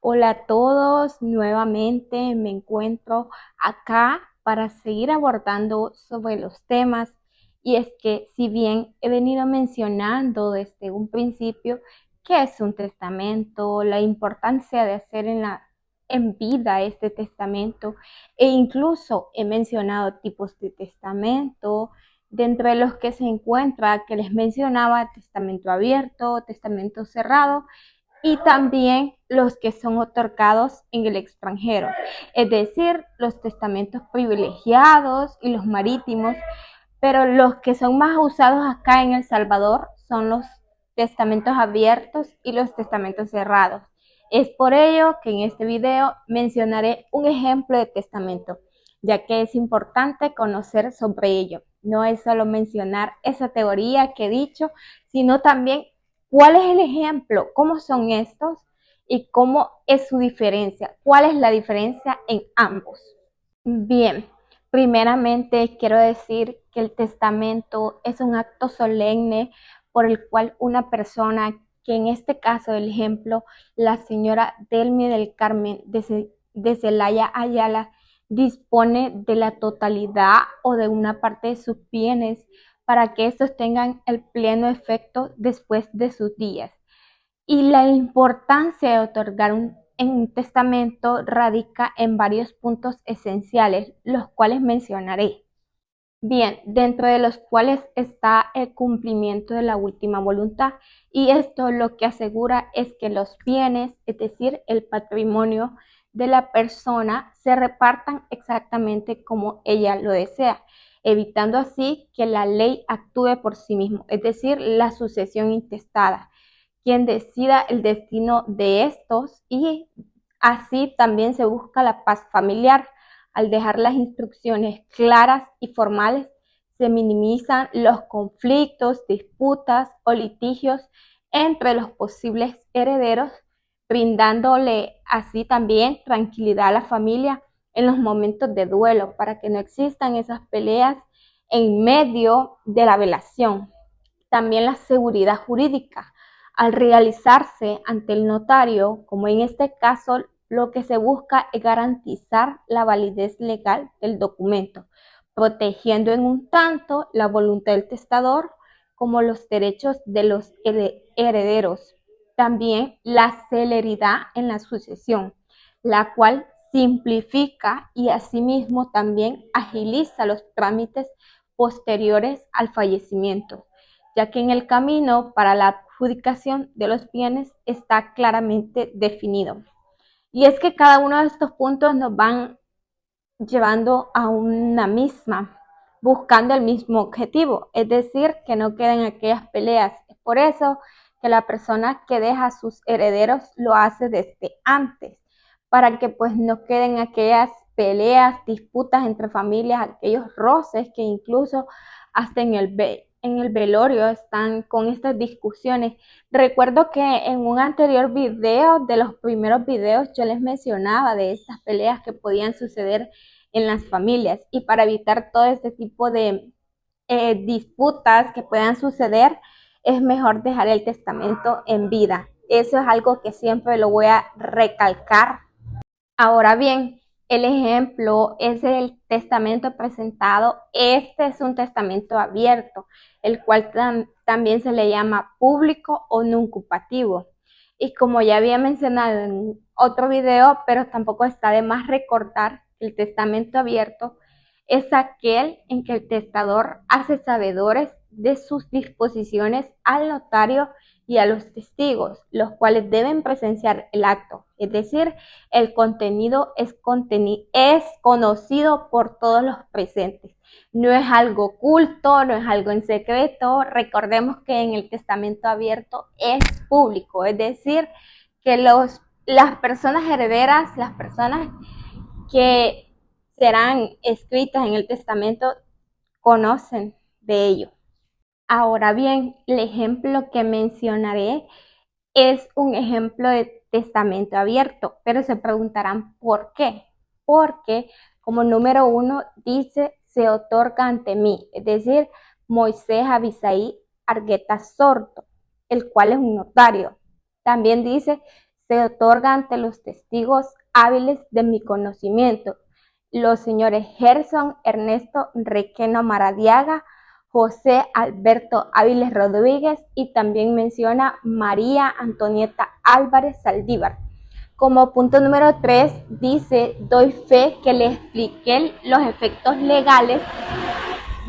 Hola a todos, nuevamente me encuentro acá para seguir abordando sobre los temas y es que si bien he venido mencionando desde un principio qué es un testamento, la importancia de hacer en vida este testamento e incluso he mencionado tipos de testamento, dentro de los que se encuentra que les mencionaba testamento abierto, testamento cerrado y también los que son otorgados en el extranjero, es decir, los testamentos privilegiados y los marítimos, pero los que son más usados acá en El Salvador son los testamentos abiertos y los testamentos cerrados. Es por ello que en este video mencionaré un ejemplo de testamento, ya que es importante conocer sobre ello. No es solo mencionar esa teoría que he dicho, sino también cuál es el ejemplo, cómo son estos y cómo es su diferencia, cuál es la diferencia en ambos. Bien, primeramente quiero decir que el testamento es un acto solemne por el cual una persona, que en este caso el ejemplo, la señora Delmi del Carmen de Celaya Ayala, dispone de la totalidad o de una parte de sus bienes para que estos tengan el pleno efecto después de sus días. Y la importancia de otorgar en un testamento radica en varios puntos esenciales, los cuales mencionaré. Bien, dentro de los cuales está el cumplimiento de la última voluntad, y esto lo que asegura es que los bienes, es decir, el patrimonio de la persona, se repartan exactamente como ella lo desea, evitando así que la ley actúe por sí mismo, es decir, la sucesión intestada, quien decida el destino de estos, y así también se busca la paz familiar. Al dejar las instrucciones claras y formales, se minimizan los conflictos, disputas o litigios entre los posibles herederos, brindándole así también tranquilidad a la familia en los momentos de duelo, para que no existan esas peleas en medio de la velación. También la seguridad jurídica. Al realizarse ante el notario, como en este caso, lo que se busca es garantizar la validez legal del documento, protegiendo en un tanto la voluntad del testador como los derechos de los herederos. También la celeridad en la sucesión, la cual simplifica y asimismo también agiliza los trámites posteriores al fallecimiento, ya que en el camino para la adjudicación de los bienes está claramente definido. Y es que cada uno de estos puntos nos van llevando a una misma, buscando el mismo objetivo, es decir, que no queden aquellas peleas. Es por eso que la persona que deja a sus herederos lo hace desde antes, para que pues no queden aquellas peleas, disputas entre familias, aquellos roces que incluso hasta en el velorio están con estas discusiones. Recuerdo que en un anterior video, de los primeros videos, yo les mencionaba de estas peleas que podían suceder en las familias, y para evitar todo este tipo de disputas que puedan suceder, es mejor dejar el testamento en vida. Eso es algo que siempre lo voy a recalcar. Ahora bien, el ejemplo es el testamento presentado. Este es un testamento abierto, el cual también se le llama público o nuncupativo. Y como ya había mencionado en otro video, pero tampoco está de más recordar, el testamento abierto es aquel en que el testador hace sabedores de sus disposiciones al notario y a los testigos, los cuales deben presenciar el acto. Es decir, el contenido es conocido por todos los presentes. No es algo oculto, no es algo en secreto. Recordemos que en el testamento abierto es público, es decir, que las personas herederas, las personas que serán escritas en el testamento, conocen de ello. Ahora bien, el ejemplo que mencionaré es un ejemplo de testamento abierto, pero se preguntarán ¿por qué? Porque como número uno dice se otorga ante mí, es decir, Moisés Abisaí Argueta Sordo, el cual es un notario. También dice se otorga ante los testigos hábiles de mi conocimiento, los señores Gerson Ernesto Requeno Maradiaga, José Alberto Áviles Rodríguez y también menciona María Antonieta Álvarez Saldívar. Como punto número 3 dice, doy fe que le expliqué los efectos legales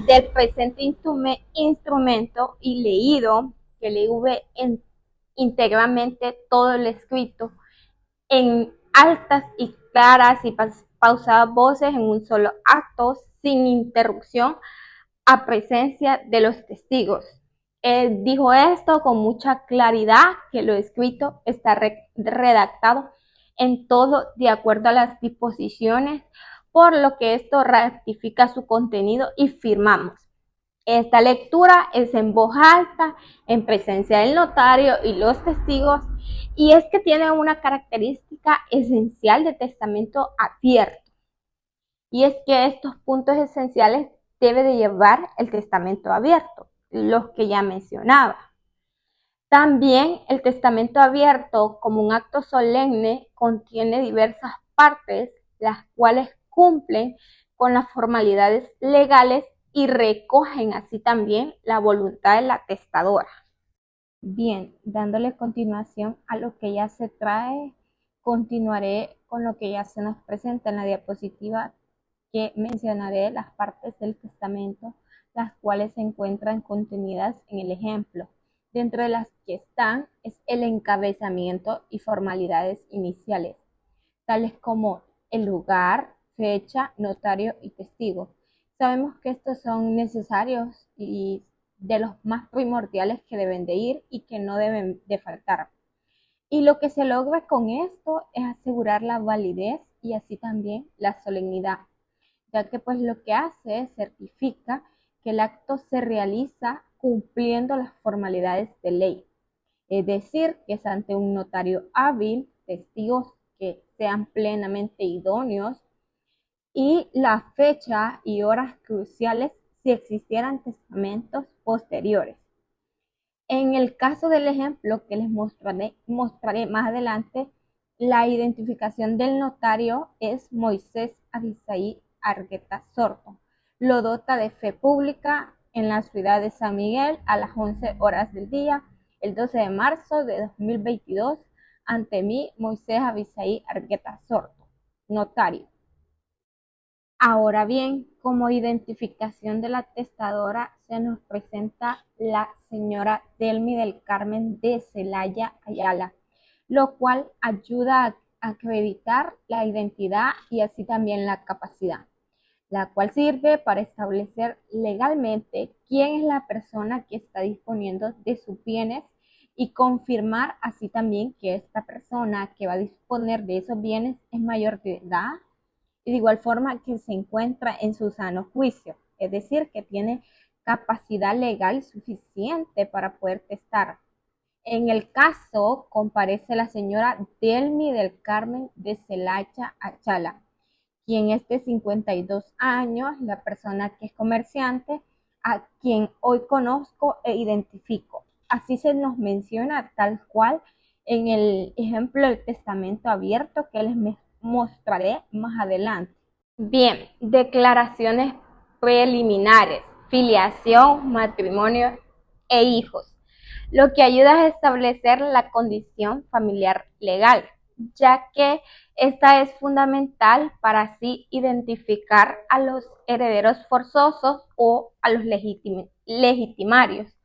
del presente instrumento y leído, que le hube íntegramente todo el escrito en altas y claras y pausadas voces en un solo acto, sin interrupción, a presencia de los testigos. Él dijo esto con mucha claridad, que lo escrito está redactado en todo de acuerdo a las disposiciones, por lo que esto ratifica su contenido y firmamos. Esta lectura es en voz alta, en presencia del notario y los testigos, y es que tiene una característica esencial de testamento abierto, y es que estos puntos esenciales debe de llevar el testamento abierto, los que ya mencionaba. También el testamento abierto, como un acto solemne, contiene diversas partes, las cuales cumplen con las formalidades legales y recogen así también la voluntad de la testadora. Bien, dándole continuación a lo que ya se trae, continuaré con lo que ya se nos presenta en la diapositiva, que mencionaré las partes del testamento, las cuales se encuentran contenidas en el ejemplo. Dentro de las que están es el encabezamiento y formalidades iniciales, tales como el lugar, fecha, notario y testigo. Sabemos que estos son necesarios y de los más primordiales que deben de ir y que no deben de faltar. Y lo que se logra con esto es asegurar la validez y así también la solemnidad, ya que pues lo que hace es certifica que el acto se realiza cumpliendo las formalidades de ley. Es decir, que es ante un notario hábil, testigos que sean plenamente idóneos y la fecha y horas cruciales si existieran testamentos posteriores. En el caso del ejemplo que les mostraré más adelante, la identificación del notario es Moisés Abisaí Argueta Sordo. Lo dota de fe pública en la ciudad de San Miguel a las 11 horas del día, el 12 de marzo de 2022, ante mí, Moisés Abisaí Argueta Sordo, notario. Ahora bien, como identificación de la testadora se nos presenta la señora Delmi del Carmen de Celaya Ayala, lo cual ayuda a acreditar la identidad y así también la capacidad, la cual sirve para establecer legalmente quién es la persona que está disponiendo de sus bienes y confirmar así también que esta persona que va a disponer de esos bienes es mayor de edad y de igual forma que se encuentra en su sano juicio, es decir, que tiene capacidad legal suficiente para poder testar. En el caso comparece la señora Delmi del Carmen de Celaya Ayala, quien es de 52 años, la persona que es comerciante, a quien hoy conozco e identifico. Así se nos menciona tal cual en el ejemplo del testamento abierto que les mostraré más adelante. Bien, declaraciones preliminares, filiación, matrimonio e hijos, lo que ayuda a establecer la condición familiar legal, ya que esta es fundamental para así identificar a los herederos forzosos o a los legitimarios,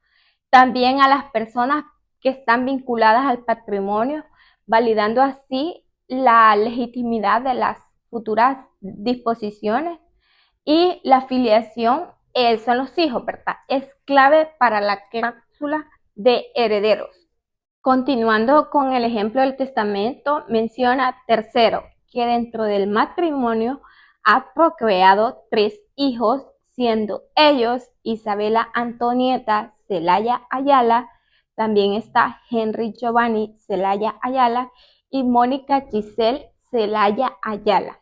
también a las personas que están vinculadas al patrimonio, validando así la legitimidad de las futuras disposiciones, y la filiación son los hijos, ¿verdad? Es clave para la cláusula de herederos. Continuando con el ejemplo del testamento, menciona tercero, que dentro del matrimonio ha procreado 3 hijos, siendo ellos Isabela Antonieta Celaya Ayala, también está Henry Giovanni Celaya Ayala y Mónica Giselle Celaya Ayala.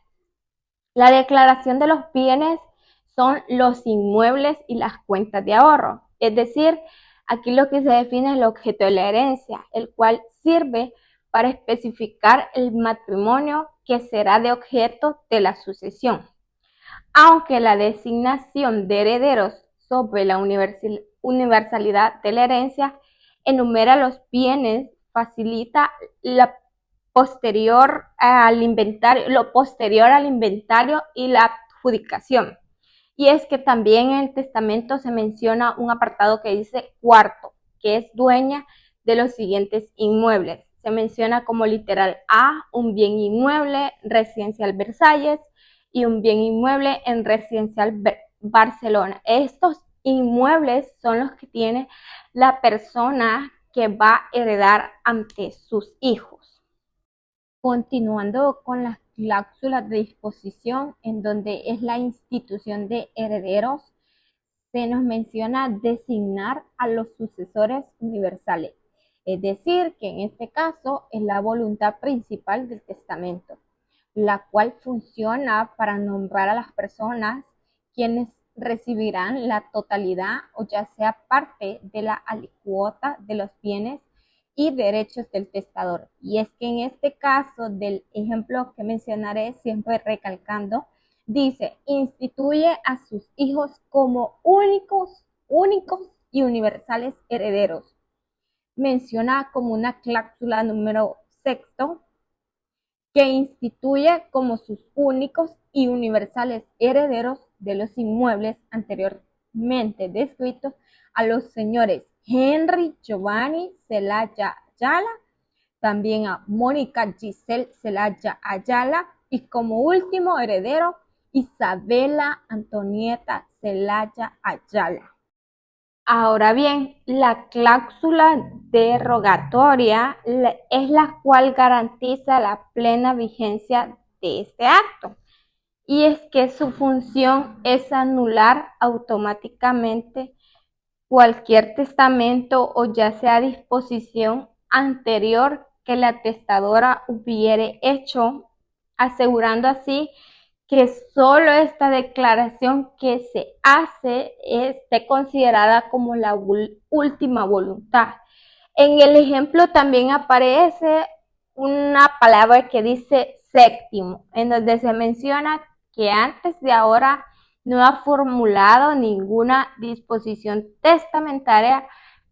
La declaración de los bienes son los inmuebles y las cuentas de ahorro, es decir, aquí lo que se define es el objeto de la herencia, el cual sirve para especificar el matrimonio que será de objeto de la sucesión. Aunque la designación de herederos sobre la universalidad de la herencia enumera los bienes, facilita lo posterior al inventario y la adjudicación. Y es que también en el testamento se menciona un apartado que dice cuarto, que es dueña de los siguientes inmuebles. Se menciona como literal A, un bien inmueble residencial Versalles y un bien inmueble en residencial Barcelona. Estos inmuebles son los que tiene la persona que va a heredar ante sus hijos. Continuando con las cláusulas de disposición, en donde es la institución de herederos, se nos menciona designar a los sucesores universales, es decir, que en este caso es la voluntad principal del testamento, la cual funciona para nombrar a las personas quienes recibirán la totalidad o ya sea parte de la alícuota de los bienes y derechos del testador. Y es que en este caso del ejemplo que mencionaré, siempre recalcando, dice, instituye a sus hijos como únicos y universales herederos. Menciona como una cláusula número sexto que instituye como sus únicos y universales herederos de los inmuebles anteriormente descritos a los señores Henry Giovanni Celaya Ayala, también a Mónica Giselle Celaya Ayala y como último heredero Isabela Antonieta Celaya Ayala. Ahora bien, la cláusula derogatoria es la cual garantiza la plena vigencia de este acto. Y es que su función es anular automáticamente cualquier testamento o ya sea disposición anterior que la testadora hubiere hecho, asegurando así que solo esta declaración que se hace esté considerada como la última voluntad. En el ejemplo también aparece una palabra que dice séptimo, en donde se menciona que antes de ahora no ha formulado ninguna disposición testamentaria,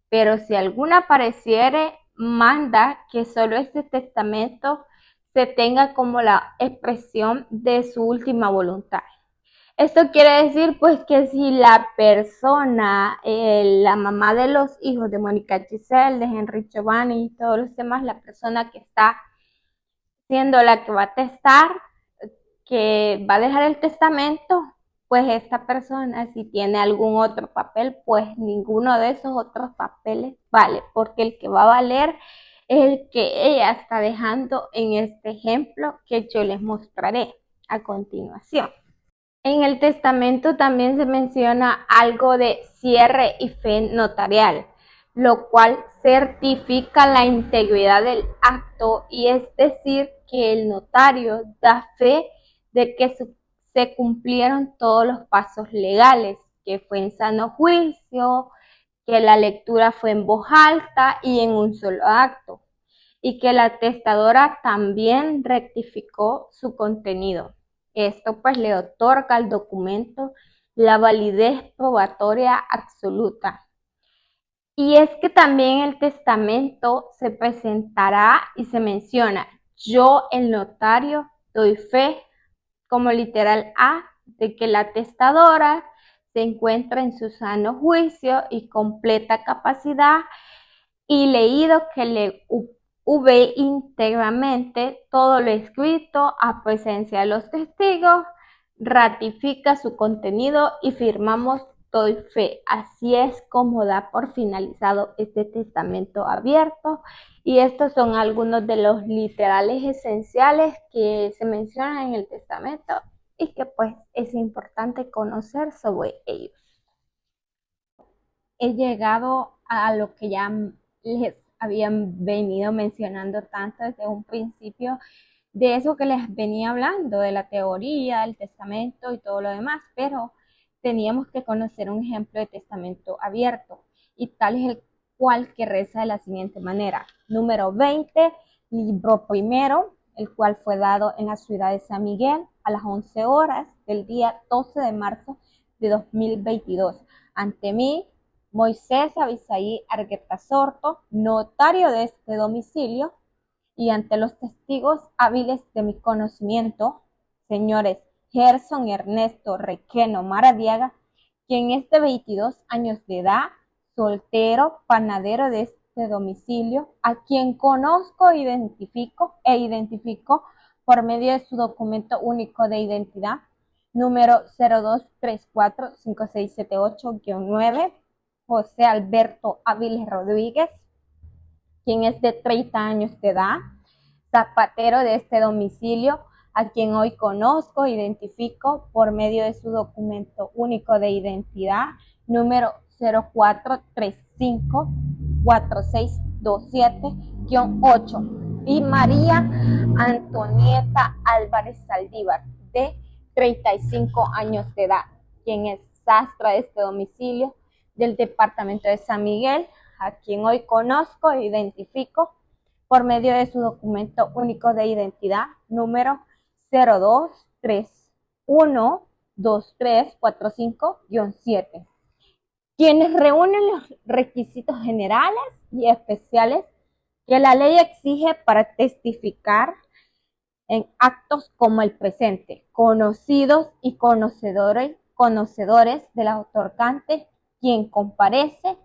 pero si alguna apareciere, manda que solo este testamento se tenga como la expresión de su última voluntad. Esto quiere decir pues que si la persona, la mamá de los hijos de Mónica Giselle, de Henry Giovanni y todos los demás, la persona que está siendo la que va a testar, que va a dejar el testamento, pues esta persona si tiene algún otro papel, pues ninguno de esos otros papeles vale, porque el que va a valer es el que ella está dejando en este ejemplo que yo les mostraré a continuación. En el testamento también se menciona algo de cierre y fe notarial, lo cual certifica la integridad del acto y es decir que el notario da fe de que se cumplieron todos los pasos legales, que fue en sano juicio, que la lectura fue en voz alta y en un solo acto, y que la testadora también rectificó su contenido. Esto pues le otorga al documento la validez probatoria absoluta. Y es que también el testamento se presentará y se menciona, yo el notario doy fe como literal A de que la testadora se encuentra en su sano juicio y completa capacidad y leído que le ve íntegramente todo lo escrito a presencia de los testigos, ratifica su contenido y firmamos doy fe. Así es como da por finalizado este testamento abierto y estos son algunos de los literales esenciales que se mencionan en el testamento y que pues es importante conocer sobre ellos. He llegado a lo que ya les habían venido mencionando tanto desde un principio, de eso que les venía hablando, de la teoría, del testamento y todo lo demás, pero teníamos que conocer un ejemplo de testamento abierto y tal es el cual que reza de la siguiente manera. Número 20, libro primero, el cual fue dado en la ciudad de San Miguel a las 11 horas del día 12 de marzo de 2022. Ante mí, Moisés Abisaí Argueta Sorto, notario de este domicilio, y ante los testigos hábiles de mi conocimiento, señores Gerson Ernesto Requeno Maradiaga, quien es de 22 años de edad, soltero, panadero de este domicilio, a quien conozco e identifico por medio de su documento único de identidad, número 02345678-9, José Alberto Áviles Rodríguez, quien es de 30 años de edad, zapatero de este domicilio, a quien hoy conozco e identifico por medio de su documento único de identidad, número 04354627-8, y María Antonieta Álvarez Saldívar, de 35 años de edad, quien es sastra de este domicilio del departamento de San Miguel, a quien hoy conozco e identifico por medio de su documento único de identidad, número 02312345-7, quienes reúnen los requisitos generales y especiales que la ley exige para testificar en actos como el presente, conocidos y conocedores del otorgante, quien comparece,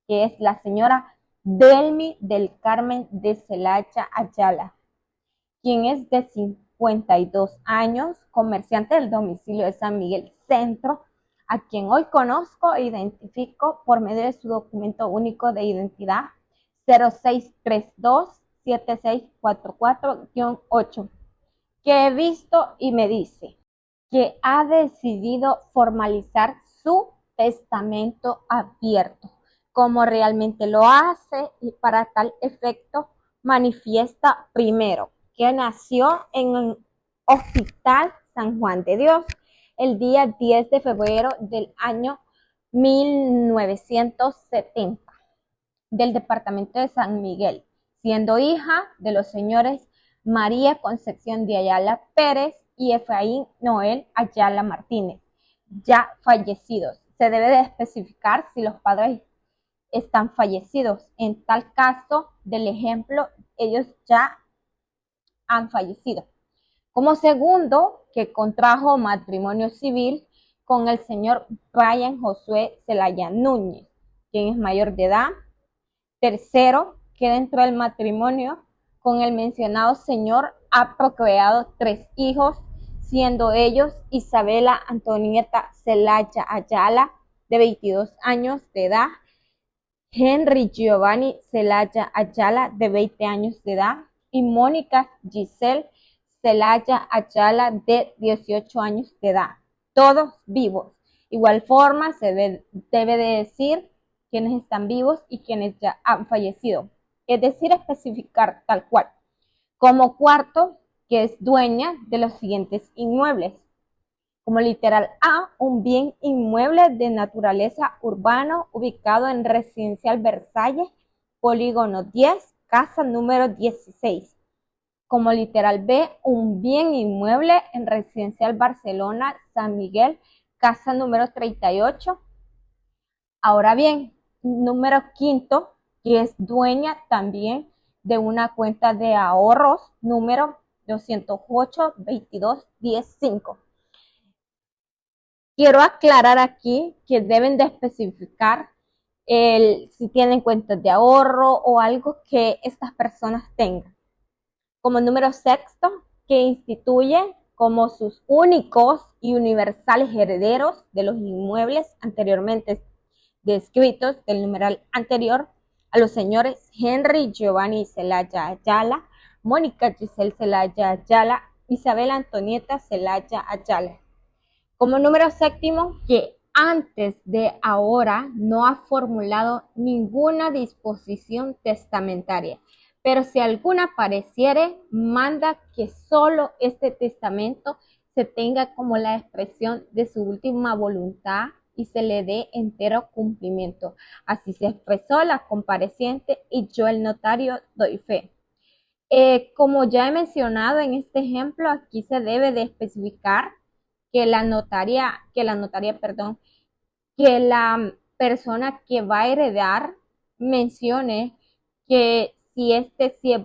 que es la señora Delmi del Carmen de Celaya Ayala, quien es de 52 años, comerciante del domicilio de San Miguel Centro, a quien hoy conozco e identifico por medio de su documento único de identidad 06327644-8, que he visto y me dice que ha decidido formalizar su testamento abierto, como realmente lo hace, y para tal efecto manifiesta primero que nació en el Hospital San Juan de Dios el día 10 de febrero del año 1970 del departamento de San Miguel, siendo hija de los señores María Concepción de Ayala Pérez y Efraín Noel Ayala Martínez, ya fallecidos. Se debe de especificar si los padres están fallecidos. En tal caso del ejemplo, ellos ya han fallecido. Como segundo, que contrajo matrimonio civil con el señor Brian Josué Zelaya Núñez, quien es mayor de edad. Tercero, que dentro del matrimonio con el mencionado señor ha procreado 3 hijos, siendo ellos Isabela Antonieta Zelaya Ayala, de 22 años de edad, Henry Giovanni Zelaya Ayala, de 20 años de edad, y Mónica Giselle Zelaya Ayala, de 18 años de edad, todos vivos. Igual forma se debe de decir quienes están vivos y quienes ya han fallecido, es decir, especificar tal cual. Como cuarto, que es dueña de los siguientes inmuebles. Como literal A, un bien inmueble de naturaleza urbano ubicado en Residencial Versalles, Polígono 10, casa número 16. Como literal B, un bien inmueble en Residencial Barcelona, San Miguel, casa número 38. Ahora bien, número quinto, que es dueña también de una cuenta de ahorros número 208-22-105. Quiero aclarar aquí que deben de especificar si tienen cuentas de ahorro o algo que estas personas tengan. Como número sexto, que instituye como sus únicos y universales herederos de los inmuebles anteriormente descritos del numeral anterior a los señores Henry Giovanni Zelaya Ayala, Mónica Giselle Zelaya Ayala, Isabel Antonieta Zelaya Ayala. Como número séptimo, que antes de ahora no ha formulado ninguna disposición testamentaria, pero si alguna apareciere, manda que solo este testamento se tenga como la expresión de su última voluntad y se le dé entero cumplimiento. Así se expresó la compareciente y yo, el notario, doy fe. Como ya he mencionado en este ejemplo, aquí se debe de especificar perdón, que la persona que va a heredar mencione que si es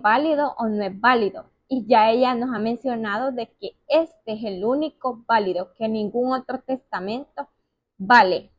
válido o no es válido. Y ya ella nos ha mencionado de que este es el único válido, que ningún otro testamento vale.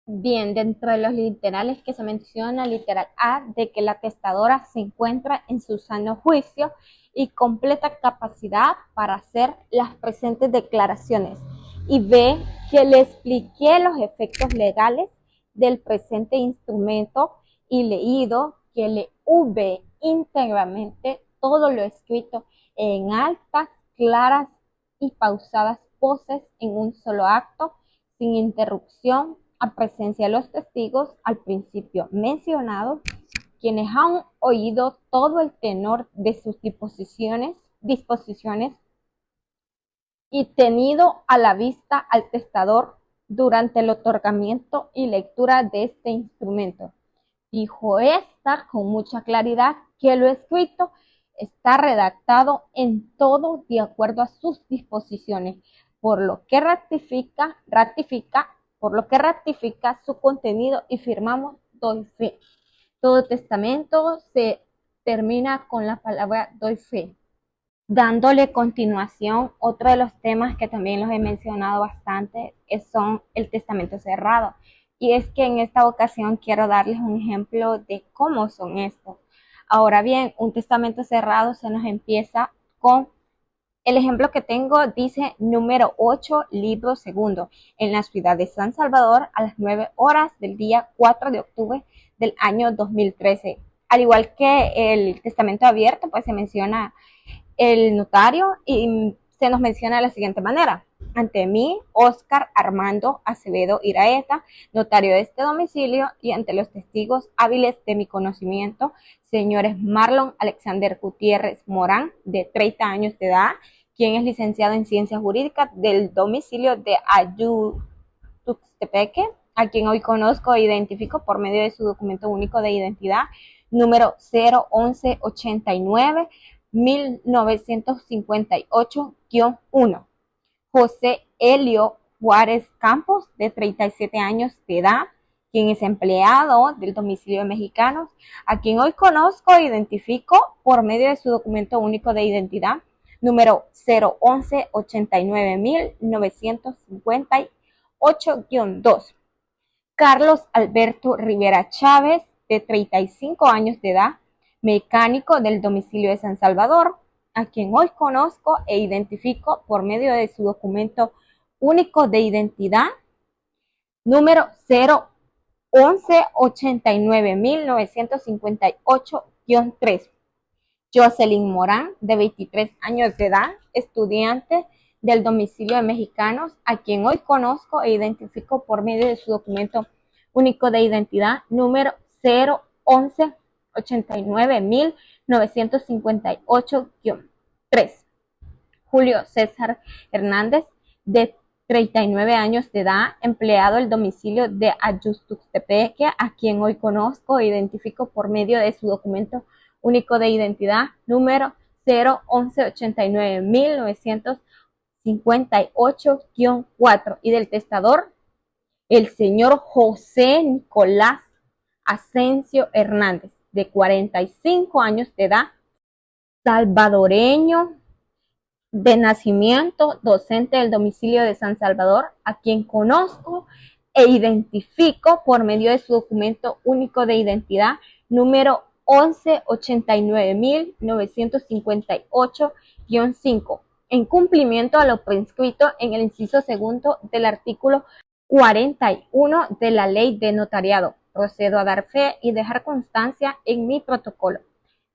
Bien, dentro de los literales que se menciona, literal A, de que la testadora se encuentra en su sano juicio y completa capacidad para hacer las presentes declaraciones. Y B, que le expliqué los efectos legales del presente instrumento y leído, que le hube íntegramente todo lo escrito en altas, claras y pausadas voces en un solo acto, sin interrupción, a presencia de los testigos al principio mencionados, quienes han oído todo el tenor de sus disposiciones y tenido a la vista al testador durante el otorgamiento y lectura de este instrumento. Dijo esta con mucha claridad que lo escrito está redactado en todo de acuerdo a sus disposiciones, por lo que ratifica su contenido y firmamos doy fe. Todo testamento se termina con la palabra doy fe. Dándole continuación, otro de los temas que también los he mencionado bastante son el testamento cerrado. Y es que en esta ocasión quiero darles un ejemplo de cómo son estos. Ahora bien, un testamento cerrado se nos empieza con el ejemplo que tengo, dice número 8, libro segundo, en la ciudad de San Salvador a las 9 horas del día 4 de octubre del año 2013. Al igual que el testamento abierto, pues se menciona el notario y se nos menciona de la siguiente manera. Ante mí, Óscar Armando Acevedo Iraeta, notario de este domicilio, y ante los testigos hábiles de mi conocimiento, señores Marlon Alexander Gutiérrez Morán, de 30 años de edad, quien es licenciado en Ciencias Jurídicas del domicilio de Ayutuxtepeque, a quien hoy conozco e identifico por medio de su documento único de identidad, número 01189 1958-1. José Helio Juárez Campos, de 37 años de edad, quien es empleado del domicilio de mexicanos, a quien hoy conozco e identifico por medio de su documento único de identidad, número 011-89-1958-2. Carlos Alberto Rivera Chávez, de 35 años de edad, mecánico del domicilio de San Salvador, a quien hoy conozco e identifico por medio de su documento único de identidad, número 011-89-1958-3. Jocelyn Morán, de 23 años de edad, estudiante del domicilio de mexicanos, a quien hoy conozco e identifico por medio de su documento único de identidad, número 011-89-1958-3. Julio César Hernández, de 39 años de edad, empleado del domicilio de Ayutuxtepeque, a quien hoy conozco e identifico por medio de su documento único de identidad, número 011-89-1958-4, y del testador, el señor José Nicolás Asensio Hernández, de 45 años de edad, salvadoreño de nacimiento, docente del domicilio de San Salvador, a quien conozco e identifico por medio de su documento único de identidad, número 11-89-1958-5, en cumplimiento a lo prescrito en el inciso segundo del artículo 41 de la Ley de Notariado. Procedo a dar fe y dejar constancia en mi protocolo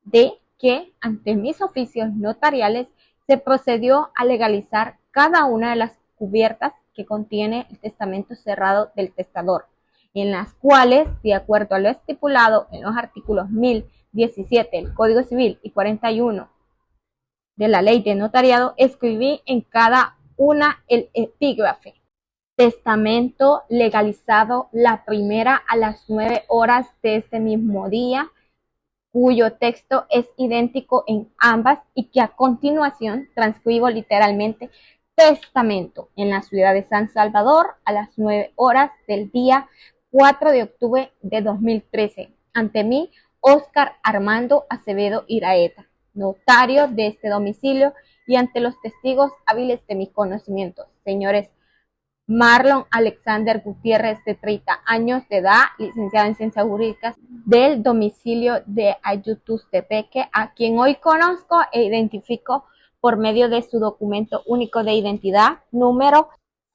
de que ante mis oficios notariales se procedió a legalizar cada una de las cubiertas que contiene el testamento cerrado del testador, en las cuales, de acuerdo a lo estipulado en los artículos 1017 del Código Civil y 41 de la Ley de Notariado, escribí en cada una el epígrafe: testamento legalizado, la primera a las 9 horas de este mismo día, cuyo texto es idéntico en ambas y que a continuación transcribo literalmente: testamento en la ciudad de San Salvador a las 9 horas del día 4 de octubre de 2013. Ante mí, Óscar Armando Acevedo Iraeta, notario de este domicilio, y ante los testigos hábiles de mis conocimientos, señores Marlon Alexander Gutiérrez, de 30 años de edad, licenciado en Ciencias Jurídicas, del domicilio de Ayutustepeque, a quien hoy conozco e identifico por medio de su documento único de identidad, número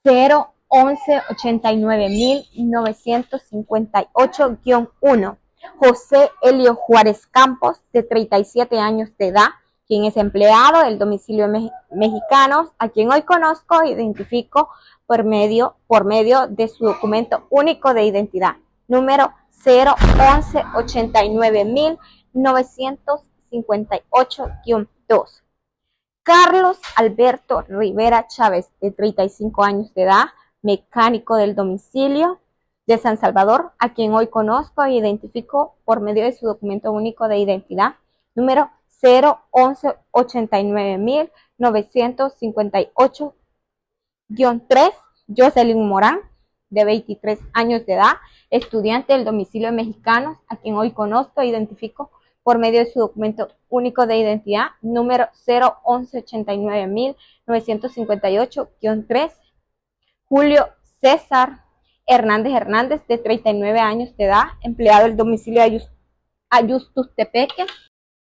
011-89958-1. José Elio Juárez Campos, de 37 años de edad, quien es empleado del domicilio mexicano, a quien hoy conozco e identifico por medio de su documento único de identidad, número 011-89958-2. Carlos Alberto Rivera Chávez, de 35 años de edad, mecánico del domicilio de San Salvador, a quien hoy conozco e identifico por medio de su documento único de identidad, número 011-89958-3. Jocelyn Morán, de 23 años de edad, estudiante del domicilio mexicano, a quien hoy conozco e identifico por medio de su documento único de identidad, número 011-89958-3. Julio César Hernández, de 39 años de edad, empleado del domicilio de Ayutustepeque,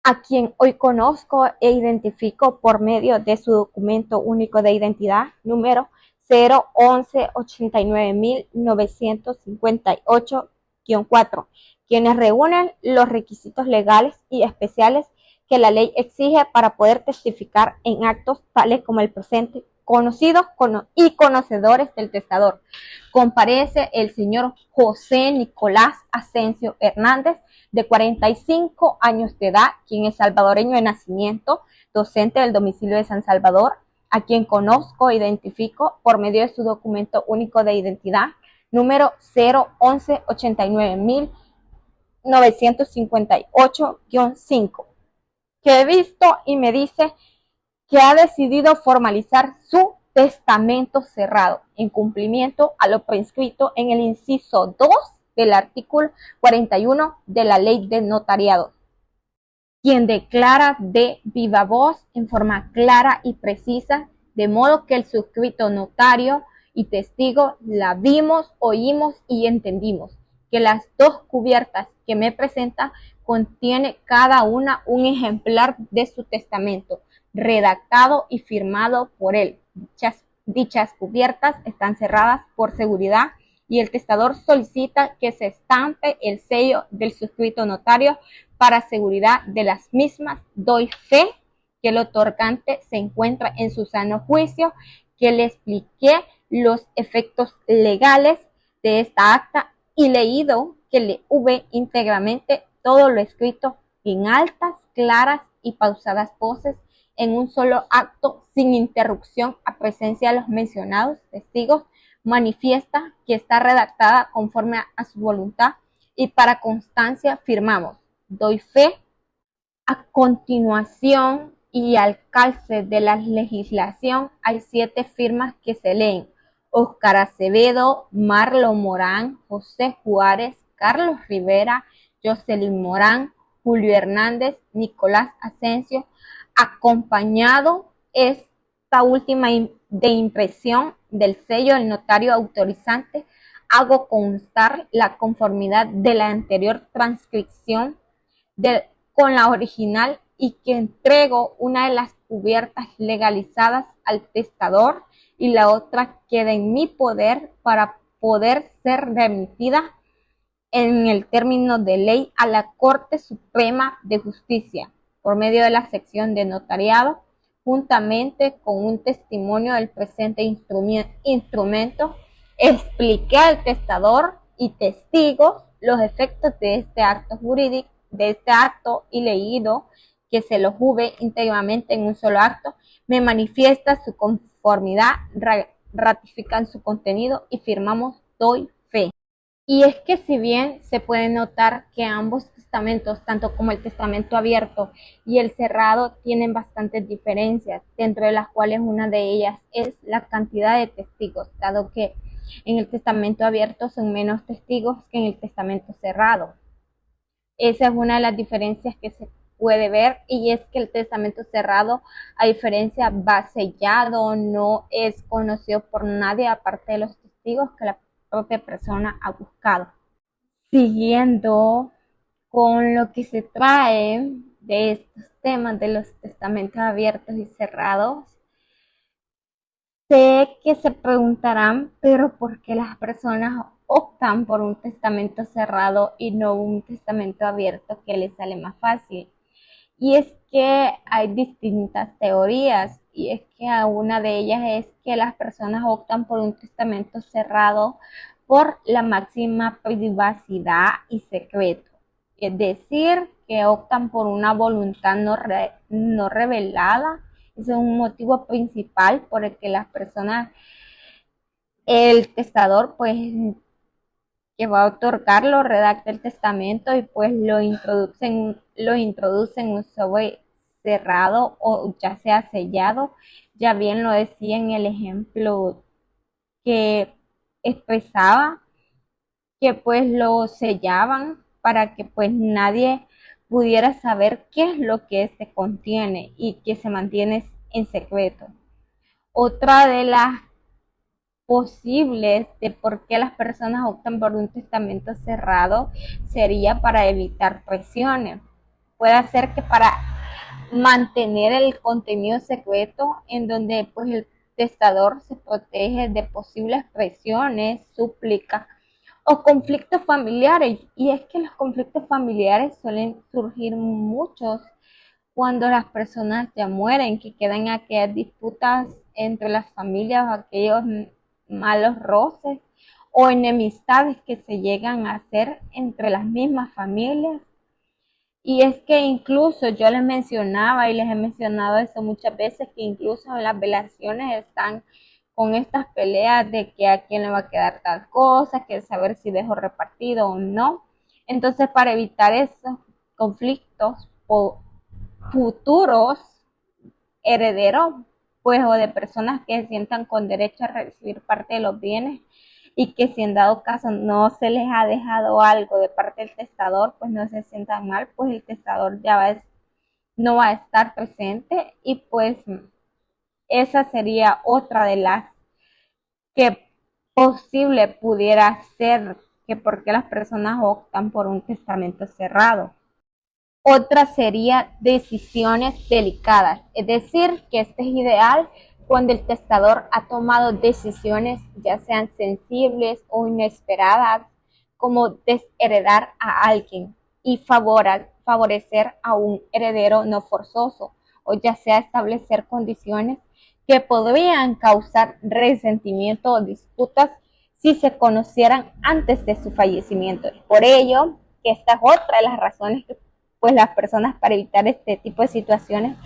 a quien hoy conozco e identifico por medio de su documento único de identidad, número 011-89958-4, quienes reúnen los requisitos legales y especiales que la ley exige para poder testificar en actos tales como el presente, conocidos y conocedores del testador. Comparece el señor José Nicolás Asensio Hernández, de 45 años de edad, quien es salvadoreño de nacimiento, docente del domicilio de San Salvador, a quien conozco e identifico por medio de su documento único de identidad, número 011-89958-5, que he visto y me dice que ha decidido formalizar su testamento cerrado en cumplimiento a lo prescrito en el inciso 2 del artículo 41 de la Ley de Notariado, quien declara de viva voz, en forma clara y precisa, de modo que el suscrito notario y testigo la vimos, oímos y entendimos, que las dos cubiertas que me presenta contiene cada una un ejemplar de su testamento, redactado y firmado por él. Dichas cubiertas están cerradas por seguridad y el testador solicita que se estampe el sello del suscrito notario para seguridad de las mismas. Doy fe que el otorgante se encuentra en su sano juicio, que le expliqué los efectos legales de esta acta y leído que le hube íntegramente todo lo escrito en altas, claras y pausadas voces en un solo acto, sin interrupción, a presencia de los mencionados testigos. Manifiesta que está redactada conforme a su voluntad y para constancia firmamos. Doy fe. A continuación y al calce de la legislación hay 7 firmas que se leen: Óscar Acevedo, Marlon Morán, José Juárez, Carlos Rivera, Jocelyn Morán, Julio Hernández, Nicolás Asensio, acompañado esta última de impresión del sello del notario autorizante. Hago constar la conformidad de la anterior transcripción con la original y que entrego una de las cubiertas legalizadas al testador y la otra queda en mi poder para poder ser remitida en el término de ley a la Corte Suprema de Justicia por medio de la sección de notariado, juntamente con un testimonio del presente instrumento. Expliqué al testador y testigos los efectos de este acto jurídico, de este acto, y leído que se lo hube íntegramente en un solo acto. Me manifiesta su conformidad, ratifican su contenido y firmamos. Doy fe. Y es que si bien se puede notar que ambos testamentos, tanto como el testamento abierto y el cerrado, tienen bastantes diferencias, dentro de las cuales una de ellas es la cantidad de testigos, dado que en el testamento abierto son menos testigos que en el testamento cerrado. Esa es una de las diferencias que se puede ver, y es que el testamento cerrado, a diferencia, va sellado, no es conocido por nadie aparte de los testigos que la propia persona ha buscado. Siguiendo con lo que se trae de estos temas de los testamentos abiertos y cerrados, sé que se preguntarán, pero ¿por qué las personas optan por un testamento cerrado y no un testamento abierto que les sale más fácil? Y es que hay distintas teorías, y es que una de ellas es que las personas optan por un testamento cerrado por la máxima privacidad y secreto. Es decir, que optan por una voluntad no revelada. Ese es un motivo principal por el que las personas, el testador, pues que va a otorgarlo, redacta el testamento y pues lo introduce en un sobre cerrado o ya sea sellado. Ya bien lo decía en el ejemplo que expresaba, que pues lo sellaban para que pues nadie pudiera saber qué es lo que este contiene y que se mantiene en secreto. Otra de las posibles de por qué las personas optan por un testamento cerrado sería para evitar presiones. Puede ser que para mantener el contenido secreto, en donde pues el testador se protege de posibles presiones, súplicas o conflictos familiares. Y es que los conflictos familiares suelen surgir muchos cuando las personas ya mueren, que quedan aquellas disputas entre las familias, aquellos malos roces o enemistades que se llegan a hacer entre las mismas familias. Y es que incluso yo les mencionaba y les he mencionado eso muchas veces, que incluso en las velaciones están con estas peleas de que a quién le va a quedar tal cosa, que saber si dejo repartido o no. Entonces, para evitar esos conflictos o futuros herederos, pues, o de personas que se sientan con derecho a recibir parte de los bienes, y que si en dado caso no se les ha dejado algo de parte del testador, pues no se sientan mal, pues el testador no va a estar presente, y pues esa sería otra de las que posible pudiera ser que por qué las personas optan por un testamento cerrado. Otra sería decisiones delicadas, es decir, que este es ideal cuando el testador ha tomado decisiones ya sean sensibles o inesperadas, como desheredar a alguien y favorecer a un heredero no forzoso, o ya sea establecer condiciones que podrían causar resentimiento o disputas si se conocieran antes de su fallecimiento. Por ello, que esta es otra de las razones que pues las personas, para evitar este tipo de situaciones,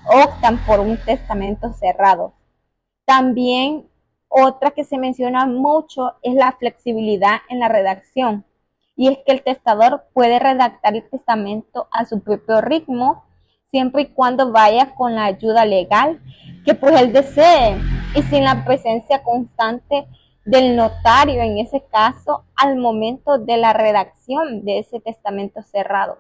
optan por un testamento cerrado. También otra que se menciona mucho es la flexibilidad en la redacción, y es que el testador puede redactar el testamento a su propio ritmo, siempre y cuando vaya con la ayuda legal que pues él desee, y sin la presencia constante del notario en ese caso al momento de la redacción de ese testamento cerrado.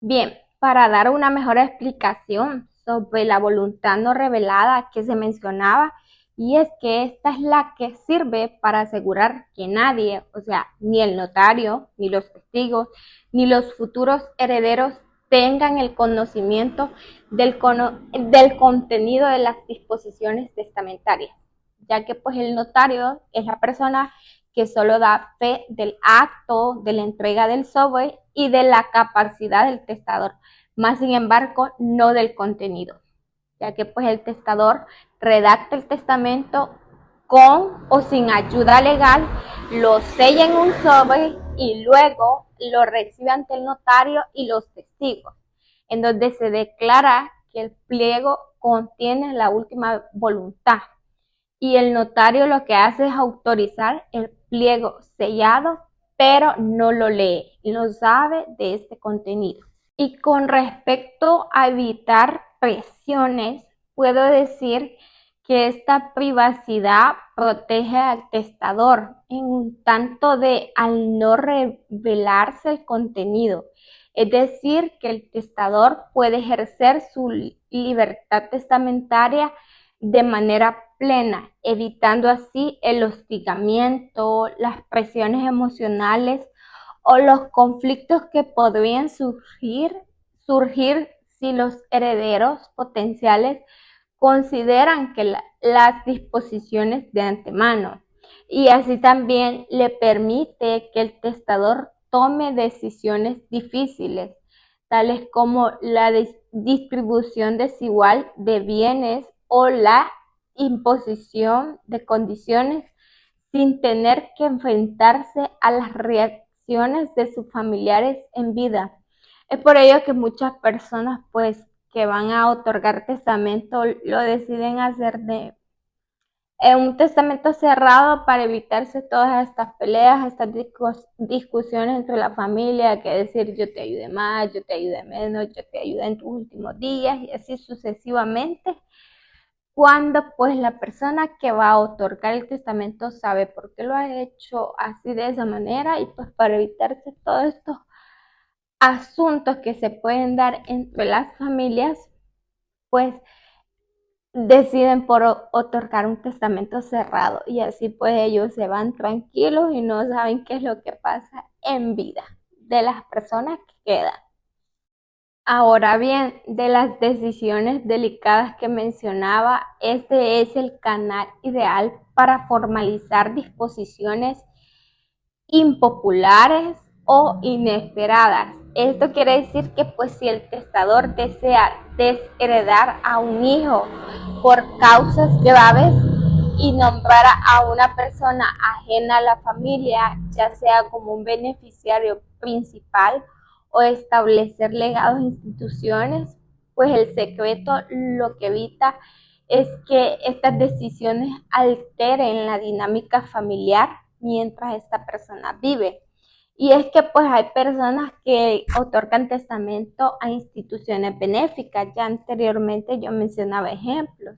Bien, para dar una mejor explicación sobre la voluntad no revelada que se mencionaba, y es que esta es la que sirve para asegurar que nadie, o sea, ni el notario, ni los testigos, ni los futuros herederos tengan el conocimiento del contenido de las disposiciones testamentarias, ya que pues el notario es la persona que solo da fe del acto de la entrega del sobre y de la capacidad del testador, más sin embargo no del contenido, ya que pues el testador redacta el testamento con o sin ayuda legal, lo sella en un sobre y luego lo recibe ante el notario y los testigos, en donde se declara que el pliego contiene la última voluntad, y el notario lo que hace es autorizar el pliego sellado, pero no lo lee, no sabe de este contenido. Y con respecto a evitar presiones, puedo decir que esta privacidad protege al testador en un tanto de al no revelarse el contenido. Es decir, que el testador puede ejercer su libertad testamentaria de manera plena, evitando así el hostigamiento, las presiones emocionales o los conflictos que podrían surgir si los herederos potenciales consideran que las disposiciones de antemano, y así también le permite que el testador tome decisiones difíciles, tales como la distribución desigual de bienes o la imposición de condiciones sin tener que enfrentarse a las reacciones de sus familiares en vida. Es por ello que muchas personas, pues, que van a otorgar testamento, lo deciden hacer de un testamento cerrado para evitarse todas estas peleas, estas discusiones entre la familia, que decir yo te ayude más, yo te ayude menos, yo te ayude en tus últimos días y así sucesivamente, cuando pues la persona que va a otorgar el testamento sabe por qué lo ha hecho así de esa manera, y pues para evitarse todos estos asuntos que se pueden dar entre las familias, pues deciden por otorgar un testamento cerrado, y así pues ellos se van tranquilos y no saben qué es lo que pasa en vida de las personas que quedan. Ahora bien, de las decisiones delicadas que mencionaba, este es el canal ideal para formalizar disposiciones impopulares o inesperadas. Esto quiere decir que pues si el testador desea desheredar a un hijo por causas graves y nombrar a una persona ajena a la familia, ya sea como un beneficiario principal, o establecer legados e instituciones, pues el secreto lo que evita es que estas decisiones alteren la dinámica familiar mientras esta persona vive. Y es que pues hay personas que otorgan testamento a instituciones benéficas. Ya anteriormente yo mencionaba ejemplos.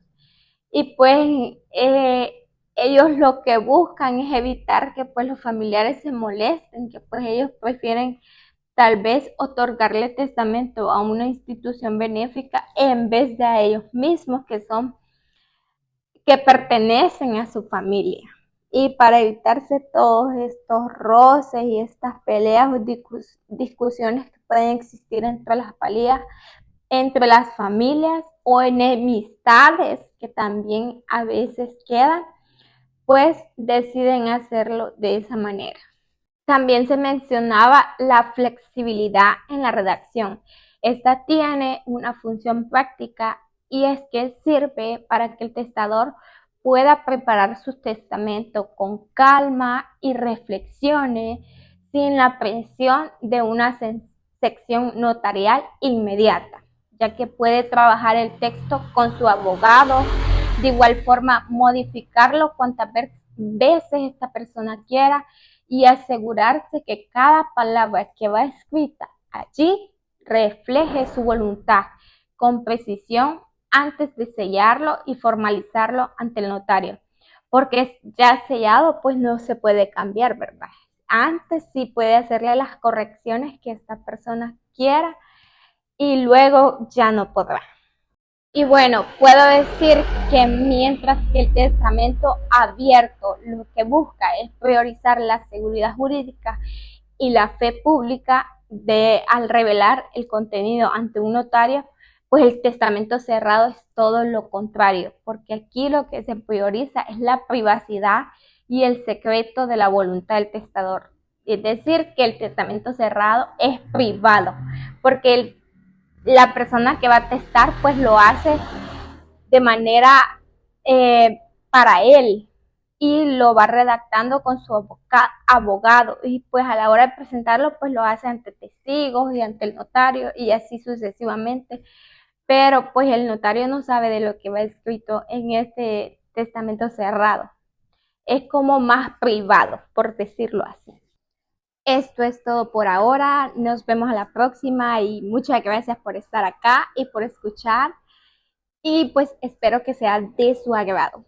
Y pues ellos lo que buscan es evitar que pues los familiares se molesten, que pues ellos prefieren tal vez otorgarle testamento a una institución benéfica en vez de a ellos mismos que pertenecen a su familia. Y para evitarse todos estos roces y estas peleas o discusiones que pueden existir entre las familias o enemistades que también a veces quedan, pues deciden hacerlo de esa manera. También se mencionaba la flexibilidad en la redacción. Esta tiene una función práctica, y es que sirve para que el testador pueda preparar su testamento con calma y reflexiones sin la presión de una sección notarial inmediata, ya que puede trabajar el texto con su abogado, de igual forma modificarlo cuantas veces esta persona quiera, y asegurarse que cada palabra que va escrita allí refleje su voluntad con precisión antes de sellarlo y formalizarlo ante el notario, porque ya sellado pues no se puede cambiar, ¿verdad? Antes sí puede hacerle las correcciones que esta persona quiera y luego ya no podrá. Y bueno, puedo decir que mientras que el testamento abierto lo que busca es priorizar la seguridad jurídica y la fe pública al revelar el contenido ante un notario, pues el testamento cerrado es todo lo contrario, porque aquí lo que se prioriza es la privacidad y el secreto de la voluntad del testador. Es decir, que el testamento cerrado es privado, porque la persona que va a testar pues lo hace de manera para él, y lo va redactando con su abogado, y pues a la hora de presentarlo pues lo hace ante testigos y ante el notario y así sucesivamente, pero pues el notario no sabe de lo que va escrito en este testamento cerrado. Es como más privado, por decirlo así. Esto es todo por ahora. Nos vemos a la próxima y muchas gracias por estar acá y por escuchar. Y pues espero que sea de su agrado.